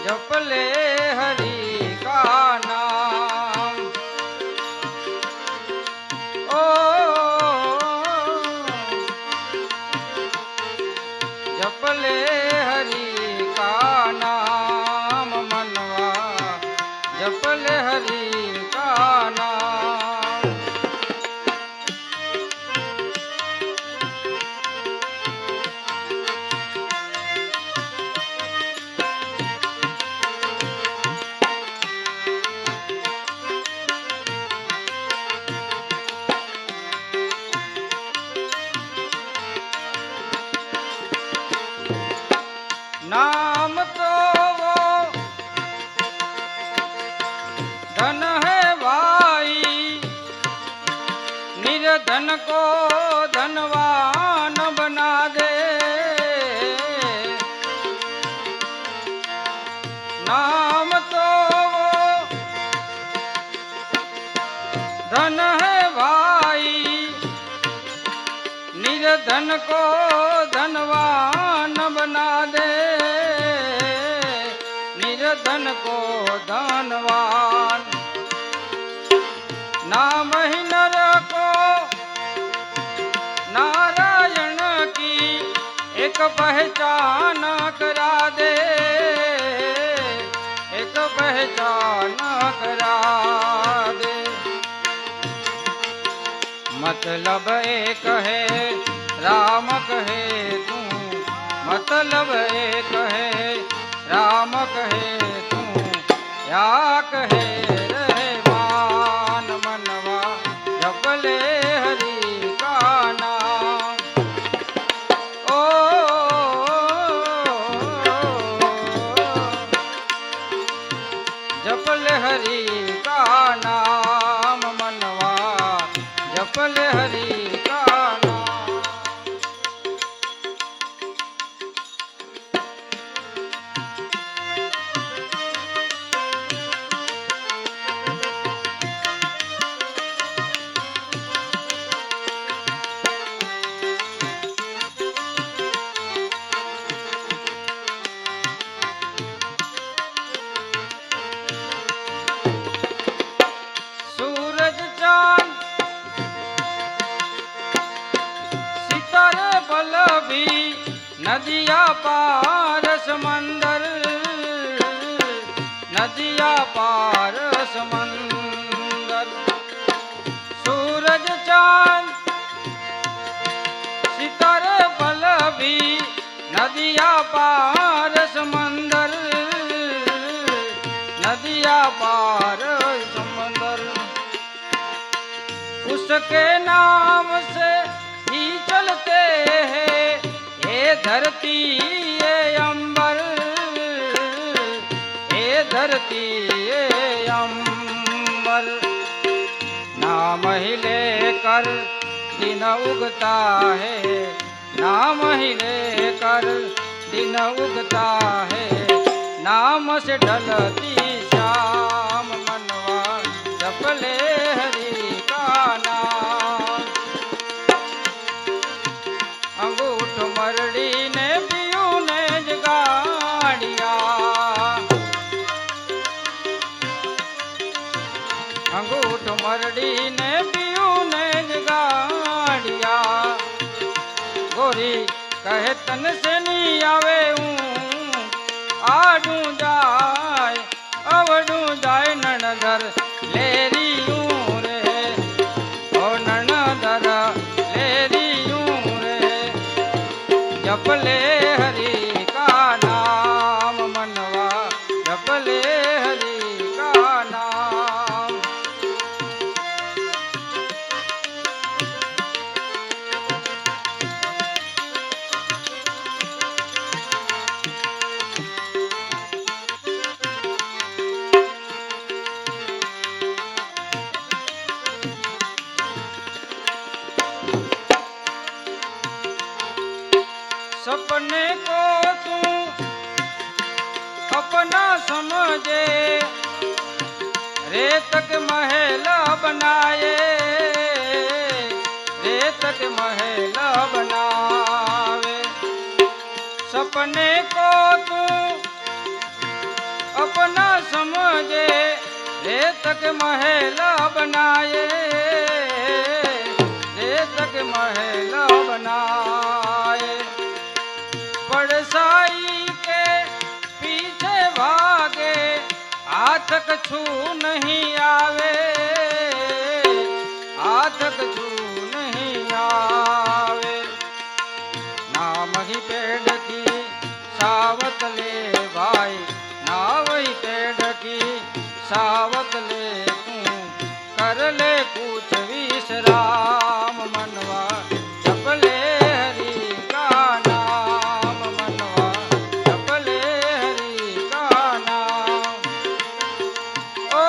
जप ले हरि का नाम। ओ जप ले हरि का नाम मनवा, जप ले हरि का नाम। नाम तो वो धन है भाई, निर्धन को धनवान बना दे। नाम तो वो धन है भाई, निर्धन को धनवान बना दे। निर्धन को धनवान, नाम ही नर को नारायण की एक पहचान करा दे। एक पहचान करा दे। मतलब एक है राम कहे तू, मतलब एक है राम कहे तू, या कहे रहमान मनवा, जप ले हरि का नाम। ओ जप ले हरि का नाम मनवा, जप ले हरि का नाम। सूरज चांद सितारे बल भी, नदिया पार समंदर, नदिया पार समंदर। सूरज चांद सितारे बल भी, नदिया पार समंदर, नदिया पार समंदर। उसके नाम से ही चलते हैं ये धरती ये अंबर, ये धरती ये अंबर। नाम ही लेकर दिन उगता है, नाम ही लेकर दिन उगता है। नाम से ढलती शाम मनवा, जप ले हरि का नाम। अंगूठ मरड़ी ने पियू ने जगाड़िया, अंगूठ मरड़ी ने पियू ने जगाड़िया। गोरी कहे तन से नहीं आवे हूँ, आडू जाए अवडू जाए ननदर लेरी यूं रे, ओ ननदर लेरी यूं रे। जप ले हरि का नाम मनवा, जप ले हरि का नाम। सपने को तू अपना समझे, रेतक महल बनाए, रेतक महल बनावे। सपने को तू तक महल बनाए, देश तक महल बनाए। बड़साई के पीछे भागे, हाथ कछु नहीं आवे, हाथ कछु नहीं आवे। नाम ही पेड़ की सावत ले भाई, ना वही पेड़ की सावत ले तू, कर ले कुछ विश्राम मनवा, जप ले हरि का नाम मनवा, जप ले हरि का नाम। ओ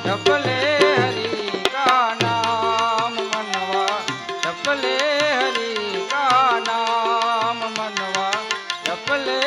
जप ले हरि का नाम मनवा, जप ले हरि का नाम मनवा, जप ले